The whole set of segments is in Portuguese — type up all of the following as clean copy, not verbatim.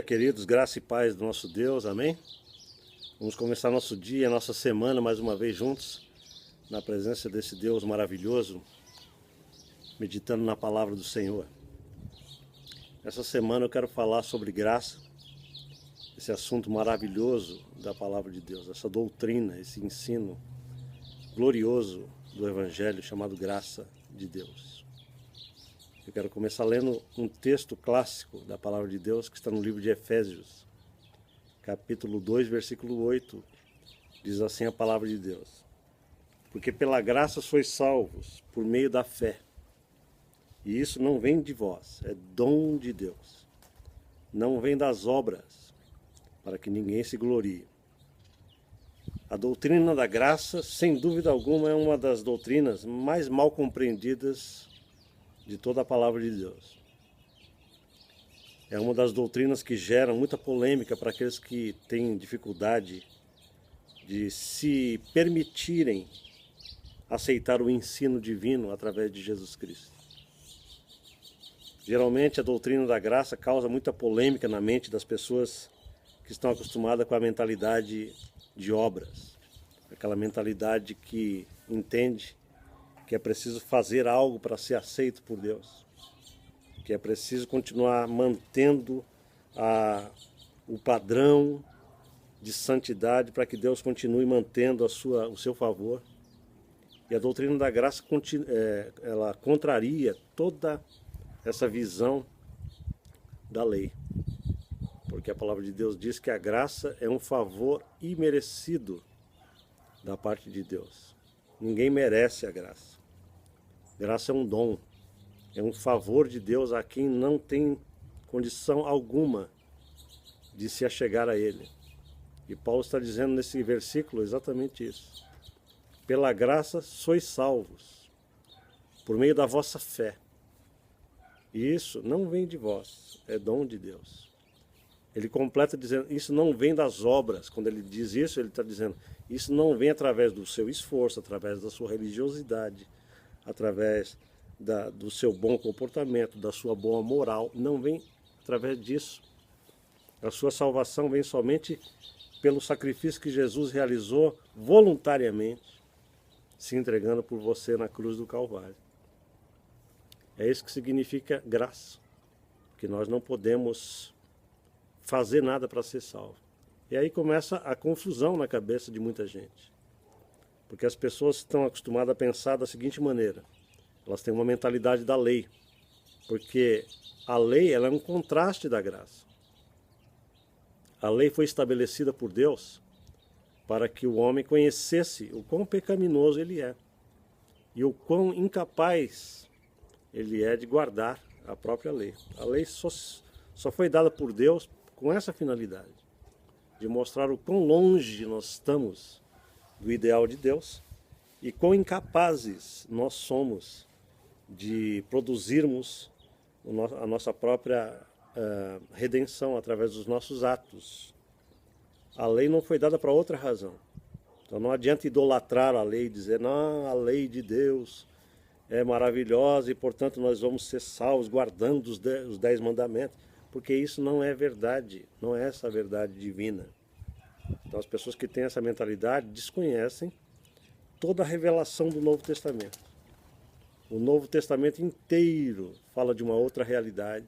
dia, queridos, graça e paz do nosso Deus, amém? Vamos começar nosso dia, nossa semana mais uma vez juntos, na presença desse Deus maravilhoso, meditando na palavra do Senhor. Essa semana eu quero falar sobre graça, esse assunto maravilhoso da palavra de Deus, essa doutrina, esse ensino glorioso do Evangelho chamado graça de Deus. Eu quero começar lendo um texto clássico da palavra de Deus que está no livro de Efésios, capítulo 2, versículo 8. Diz assim a palavra de Deus: porque pela graça sois salvos por meio da fé. E isso não vem de vós, é dom de Deus. Não vem das obras, para que ninguém se glorie. A doutrina da graça, sem dúvida alguma, é uma das doutrinas mais mal compreendidas de toda a palavra de Deus. É uma das doutrinas que geram muita polêmica para aqueles que têm dificuldade de se permitirem aceitar o ensino divino através de Jesus Cristo. Geralmente a doutrina da graça causa muita polêmica na mente das pessoas que estão acostumadas com a mentalidade de obras, aquela mentalidade que entende que é preciso fazer algo para ser aceito por Deus, que é preciso continuar mantendo o padrão de santidade para que Deus continue mantendo o seu favor. E a doutrina da graça ela contraria toda essa visão da lei, porque a palavra de Deus diz que a graça é um favor imerecido da parte de Deus. Ninguém merece a graça. Graça é um dom, é um favor de Deus a quem não tem condição alguma de se achegar a Ele. E Paulo está dizendo nesse versículo exatamente isso. Pela graça sois salvos, por meio da vossa fé. E isso não vem de vós, é dom de Deus. Ele completa dizendo, isso não vem das obras. Quando ele diz isso, ele está dizendo, isso não vem através do seu esforço, através da sua religiosidade, através do seu bom comportamento, da sua boa moral. Não vem através disso. A sua salvação vem somente pelo sacrifício que Jesus realizou voluntariamente, se entregando por você na cruz do Calvário. É isso que significa graça, que nós não podemos fazer nada para ser salvo. E aí começa a confusão na cabeça de muita gente. Porque as pessoas estão acostumadas a pensar da seguinte maneira: elas têm uma mentalidade da lei, porque a lei ela é um contraste da graça. A lei foi estabelecida por Deus para que o homem conhecesse o quão pecaminoso ele é e o quão incapaz ele é de guardar a própria lei. A lei só foi dada por Deus com essa finalidade, de mostrar o quão longe nós estamos do ideal de Deus e quão incapazes nós somos de produzirmos a nossa própria redenção através dos nossos atos. A lei não foi dada para outra razão. Então não adianta idolatrar a lei e dizer, não, a lei de Deus é maravilhosa e portanto nós vamos ser salvos guardando os 10 mandamentos, porque isso não é verdade, não é essa a verdade divina. Então as pessoas que têm essa mentalidade desconhecem toda a revelação do Novo Testamento. O Novo Testamento inteiro fala de uma outra realidade,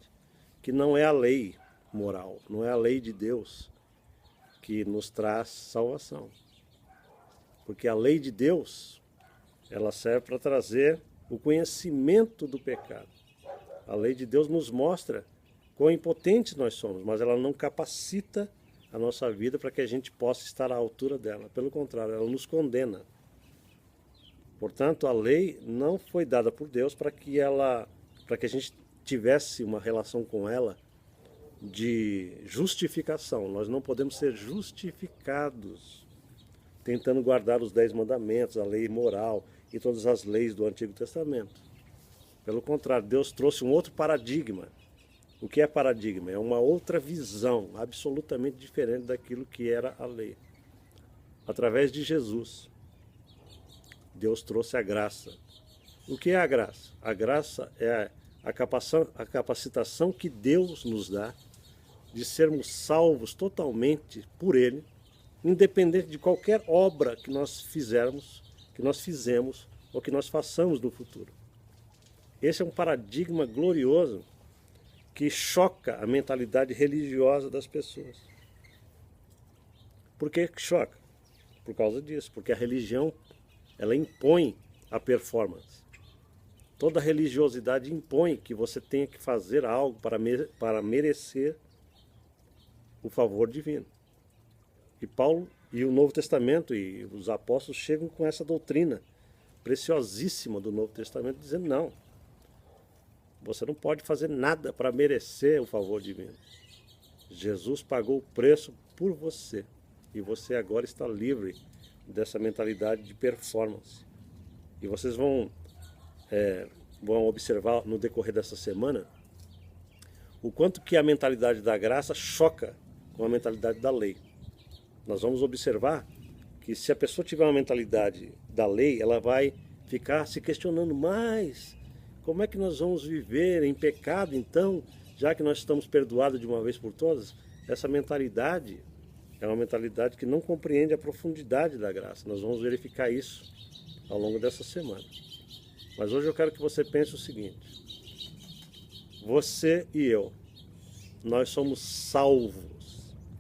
que não é a lei moral, não é a lei de Deus que nos traz salvação. Porque a lei de Deus, ela serve para trazer o conhecimento do pecado. A lei de Deus nos mostra quão impotentes nós somos, mas ela não capacita a nossa vida para que a gente possa estar à altura dela. Pelo contrário, ela nos condena. Portanto, a lei não foi dada por Deus para que a gente tivesse uma relação com ela de justificação. Nós não podemos ser justificados tentando guardar os 10 mandamentos, a lei moral e todas as leis do Antigo Testamento. Pelo contrário, Deus trouxe um outro paradigma. O que é paradigma? É uma outra visão, absolutamente diferente daquilo que era a lei. Através de Jesus, Deus trouxe a graça. O que é a graça? A graça é a capacitação que Deus nos dá de sermos salvos totalmente por Ele, independente de qualquer obra que nós fizemos ou que nós façamos no futuro. Esse é um paradigma glorioso que choca a mentalidade religiosa das pessoas. Por que choca? Por causa disso, porque a religião, ela impõe a performance. Toda religiosidade impõe que você tenha que fazer algo para merecer o favor divino. E Paulo e o Novo Testamento e os apóstolos chegam com essa doutrina preciosíssima do Novo Testamento, dizendo não, você não pode fazer nada para merecer o favor divino. Jesus pagou o preço por você e você agora está livre dessa mentalidade de performance. E vocês vão observar no decorrer dessa semana o quanto que a mentalidade da graça choca com a mentalidade da lei. Nós vamos observar que se a pessoa tiver uma mentalidade da lei, ela vai ficar se questionando mais. Como é que nós vamos viver em pecado então, já que nós estamos perdoados de uma vez por todas? Essa mentalidade é uma mentalidade que não compreende a profundidade da graça. Nós vamos verificar isso ao longo dessa semana. Mas hoje eu quero que você pense o seguinte: você e eu, nós somos salvos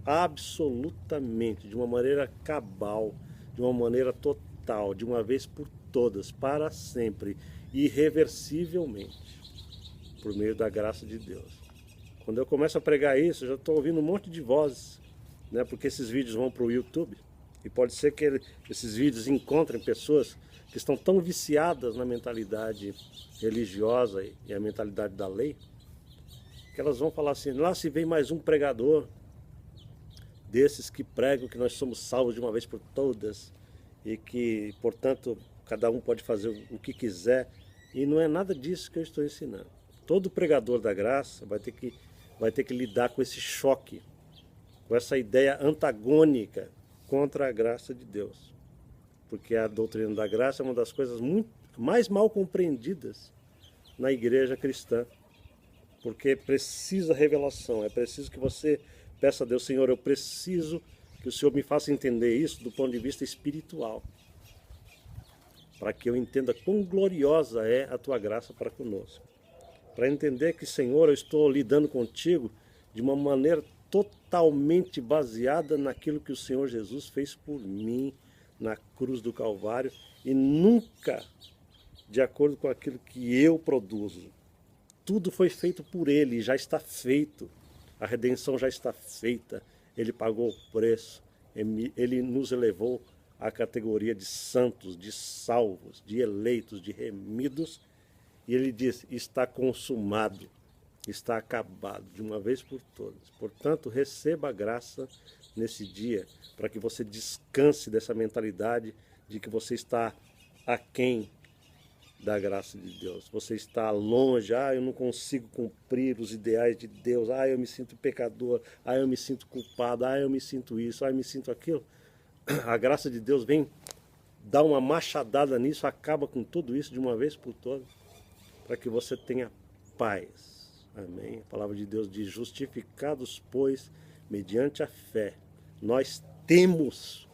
absolutamente, de uma maneira cabal, de uma maneira total, de uma vez por todas, para sempre, irreversivelmente, por meio da graça de Deus. Quando eu começo a pregar isso, eu já estou ouvindo um monte de vozes, né? Porque esses vídeos vão para o YouTube e pode ser que esses vídeos encontrem pessoas que estão tão viciadas na mentalidade religiosa e a mentalidade da lei, que elas vão falar assim: lá se vem mais um pregador desses que pregam que nós somos salvos de uma vez por todas e que, portanto, cada um pode fazer o que quiser. E não é nada disso que eu estou ensinando. Todo pregador da graça vai ter que lidar com esse choque, com essa ideia antagônica contra a graça de Deus. Porque a doutrina da graça é uma das coisas mais mal compreendidas na igreja cristã. Porque precisa revelação, é preciso que você peça a Deus: Senhor, eu preciso que o Senhor me faça entender isso do ponto de vista espiritual, para que eu entenda quão gloriosa é a tua graça para conosco. Para entender que, Senhor, eu estou lidando contigo de uma maneira totalmente baseada naquilo que o Senhor Jesus fez por mim na cruz do Calvário e nunca de acordo com aquilo que eu produzo. Tudo foi feito por Ele, já está feito. A redenção já está feita. Ele pagou o preço. Ele nos elevou à categoria de santos, de salvos, de eleitos, de remidos. E Ele diz: está consumado, está acabado, de uma vez por todas. Portanto, receba a graça nesse dia, para que você descanse dessa mentalidade de que você está aquém da graça de Deus. Você está longe: eu não consigo cumprir os ideais de Deus, eu me sinto pecador, eu me sinto culpado, eu me sinto isso, eu me sinto aquilo. A graça de Deus vem dar uma machadada nisso, acaba com tudo isso de uma vez por todas, para que você tenha paz. Amém? A palavra de Deus diz: justificados, pois, mediante a fé, nós temos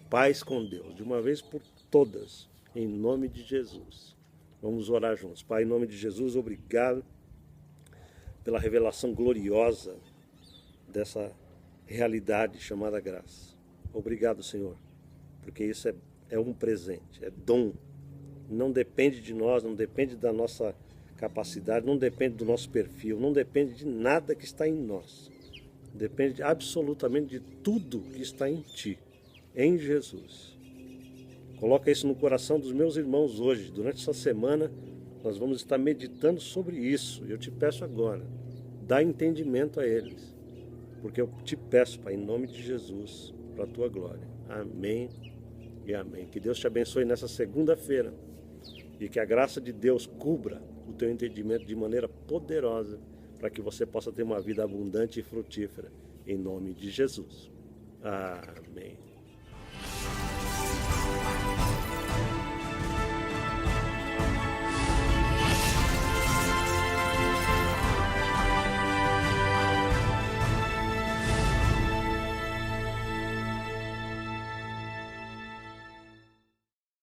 paz com Deus, de uma vez por todas, em nome de Jesus. Vamos orar juntos. Pai, em nome de Jesus, obrigado pela revelação gloriosa dessa realidade chamada graça. Obrigado, Senhor, porque isso é um presente, é dom. Não depende de nós, não depende da nossa capacidade, não depende do nosso perfil, não depende de nada que está em nós. Depende absolutamente de tudo que está em Ti, em Jesus. Coloca isso no coração dos meus irmãos hoje. Durante essa semana nós vamos estar meditando sobre isso. Eu te peço agora, dá entendimento a eles. Porque eu te peço, Pai, em nome de Jesus, para a Tua glória. Amém e amém. Que Deus te abençoe nessa segunda-feira. E que a graça de Deus cubra o teu entendimento de maneira poderosa, para que você possa ter uma vida abundante e frutífera. Em nome de Jesus. Amém.